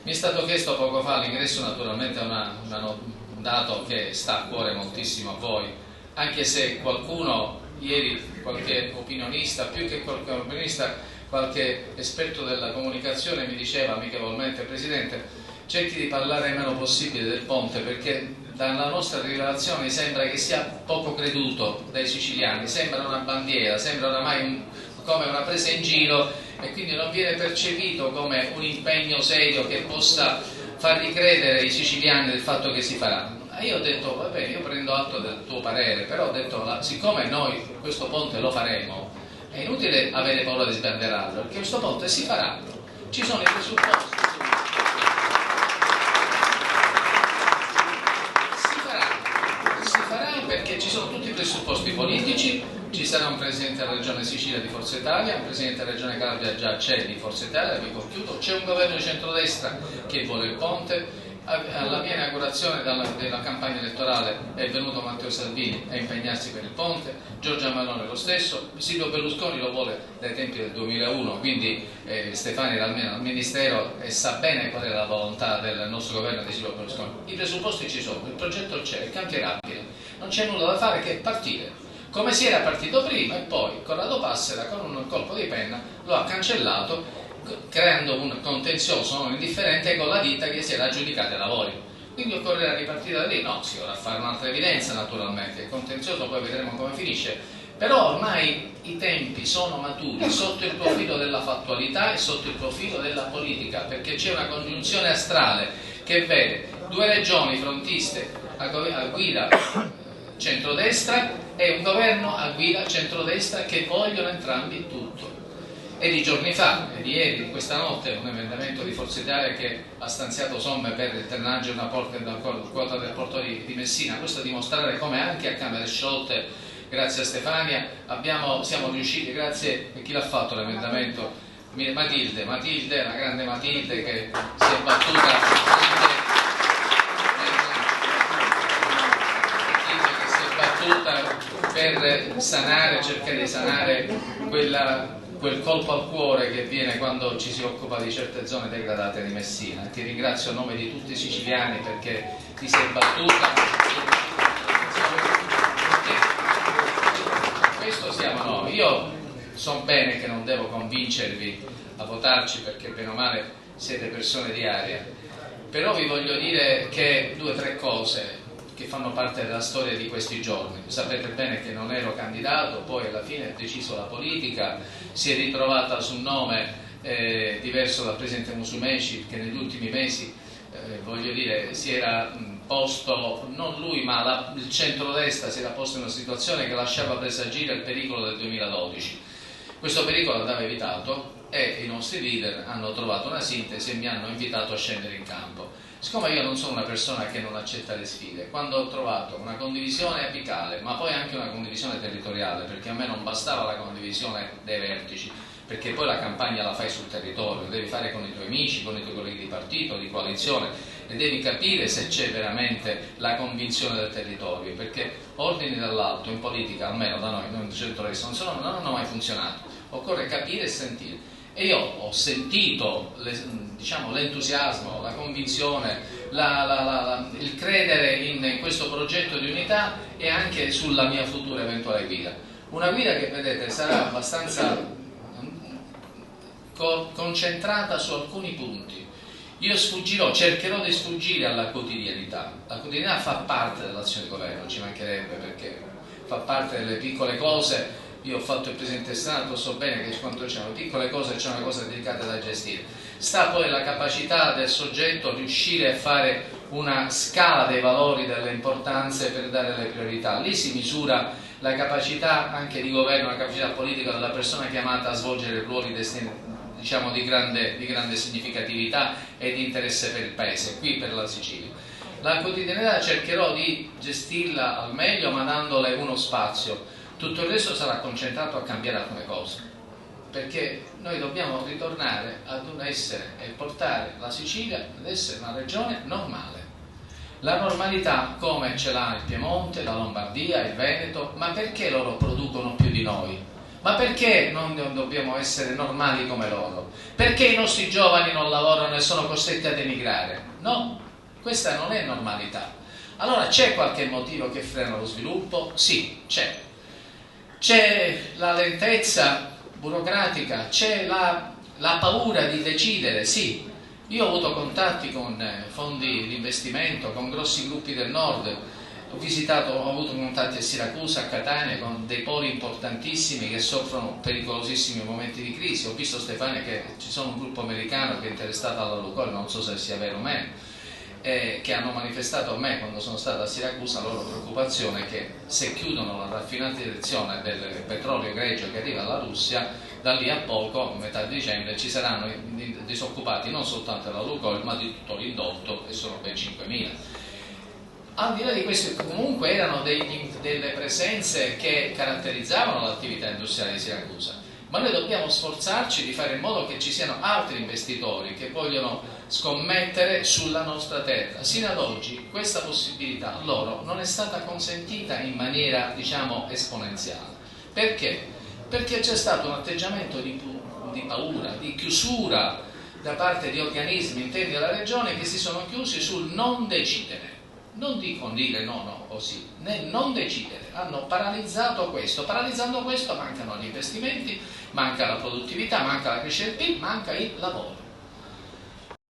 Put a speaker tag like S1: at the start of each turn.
S1: Mi è stato chiesto poco fa all'ingresso, naturalmente è un dato che sta a cuore moltissimo a voi, anche se qualcuno ieri, qualche opinionista, più che qualche opinionista, qualche esperto della comunicazione mi diceva amichevolmente: Presidente, cerchi di parlare il meno possibile del ponte, perché dalla nostra rilevazione sembra che sia poco creduto dai siciliani, sembra una bandiera, sembra oramai come una presa in giro, e quindi non viene percepito come un impegno serio che possa far ricredere i siciliani del fatto che si farà. Io ho detto: va bene, io prendo atto del tuo parere, però ho detto, siccome noi questo ponte lo faremo, è inutile avere paura di sbandierarlo, perché questo ponte si farà, ci sono i presupposti. Si farà perché ci sono tutti i presupposti politici. Ci sarà un Presidente della Regione Sicilia di Forza Italia, un Presidente della Regione Calabria già c'è di Forza Italia, vi compiuto, c'è un governo di centrodestra che vuole il ponte. Alla mia inaugurazione della campagna elettorale è venuto Matteo Salvini a impegnarsi per il ponte, Giorgia Meloni lo stesso, Silvio Berlusconi lo vuole dai tempi del 2001, quindi Stefani era almeno al Ministero e sa bene qual è la volontà del nostro governo di Silvio Berlusconi. I presupposti ci sono, il progetto c'è, è cantierabile, non c'è nulla da fare che partire. Come si era partito prima, e poi Corrado Passera con un colpo di penna lo ha cancellato, creando un contenzioso non indifferente con la ditta che si era aggiudicata i lavori. Quindi occorrerà ripartire da lì. No, si dovrà fare un'altra evidenza naturalmente, il contenzioso poi vedremo come finisce, però ormai i tempi sono maturi sotto il profilo della fattualità e sotto il profilo della politica, perché c'è una congiunzione astrale che vede due regioni frontiste a guida centrodestra e un governo a guida centrodestra che vogliono entrambi tutto. E di giorni fa, e di ieri, di questa notte, un emendamento di Forza Italia che ha stanziato somme per il drenaggio di una quota del porto di Messina. Questo a dimostrare come anche a Camere sciolte, grazie a Stefania, siamo riusciti, grazie a chi l'ha fatto l'emendamento, Matilde, la grande Matilde, che si è battuta per cercare di sanare quel colpo al cuore che viene quando ci si occupa di certe zone degradate di Messina. Ti ringrazio a nome di tutti i siciliani perché ti sei battuta. Questo siamo noi. Io so bene che non devo convincervi a votarci, perché bene o male siete persone di aria, però vi voglio dire che 2 o 3 cose che fanno parte della storia di questi giorni. Sapete bene che non ero candidato, poi alla fine ha deciso la politica, si è ritrovata su un nome diverso dal Presidente Musumeci, che negli ultimi mesi voglio dire si era posto, non lui ma il centrodestra si era posto in una situazione che lasciava presagire il pericolo del 2012. Questo pericolo andava evitato e i nostri leader hanno trovato una sintesi e mi hanno invitato a scendere in campo. Siccome io non sono una persona che non accetta le sfide, quando ho trovato una condivisione apicale, ma poi anche una condivisione territoriale, perché a me non bastava la condivisione dei vertici, perché poi la campagna la fai sul territorio, lo devi fare con i tuoi amici, con i tuoi colleghi di partito, di coalizione, e devi capire se c'è veramente la convinzione del territorio, perché ordini dall'alto in politica, almeno da noi in centrodestra, non hanno mai funzionato. Occorre capire e sentire. E io ho sentito l'entusiasmo, la convinzione, il credere in questo progetto di unità e anche sulla mia futura eventuale guida. Una guida che, vedete, sarà abbastanza concentrata su alcuni punti. Io cercherò di sfuggire alla quotidianità. La quotidianità fa parte dell'azione di governo, ci mancherebbe, perché fa parte delle piccole cose. Io ho fatto il Presidente del Senato, so bene che quando c'erano piccole cose c'è una cosa delicata da gestire. Sta poi la capacità del soggetto riuscire a fare una scala dei valori, delle importanze per dare le priorità. Lì si misura la capacità anche di governo, la capacità politica della persona chiamata a svolgere ruoli di grande significatività e di interesse per il Paese, qui per la Sicilia. La quotidianità cercherò di gestirla al meglio, ma dandole uno spazio. Tutto il resto sarà concentrato a cambiare alcune cose, perché noi dobbiamo ritornare ad un essere e portare la Sicilia ad essere una regione normale. La normalità come ce l'ha il Piemonte, la Lombardia, il Veneto, ma perché loro producono più di noi? Ma perché non dobbiamo essere normali come loro? Perché i nostri giovani non lavorano e sono costretti ad emigrare? No, questa non è normalità. Allora c'è qualche motivo che frena lo sviluppo? Sì, c'è. C'è la lentezza burocratica, c'è la paura di decidere, sì. Io ho avuto contatti con fondi di investimento, con grossi gruppi del nord, ho avuto contatti a Siracusa, a Catania, con dei poli importantissimi che soffrono pericolosissimi momenti di crisi. Ho visto, Stefania, che ci sono un gruppo americano che è interessato alla Lukoil, non so se sia vero o meno, che hanno manifestato a me quando sono stato a Siracusa la loro preoccupazione che se chiudono la raffinazione del petrolio greggio che arriva dalla Russia, da lì a poco, a metà dicembre, ci saranno disoccupati non soltanto della Lukoil ma di tutto l'indotto, che sono ben 5.000. Al di là di questo, comunque erano delle presenze che caratterizzavano l'attività industriale di Siracusa, ma noi dobbiamo sforzarci di fare in modo che ci siano altri investitori che vogliono scommettere sulla nostra terra. Sino ad oggi questa possibilità loro non è stata consentita in maniera, diciamo, esponenziale. Perché? Perché c'è stato un atteggiamento di paura, di chiusura da parte di organismi interni alla regione che si sono chiusi sul non decidere. Non dicono dire no o sì, nel non decidere. Hanno paralizzato questo. Paralizzando questo mancano gli investimenti, manca la produttività, manca la crescita del PIL, manca il lavoro.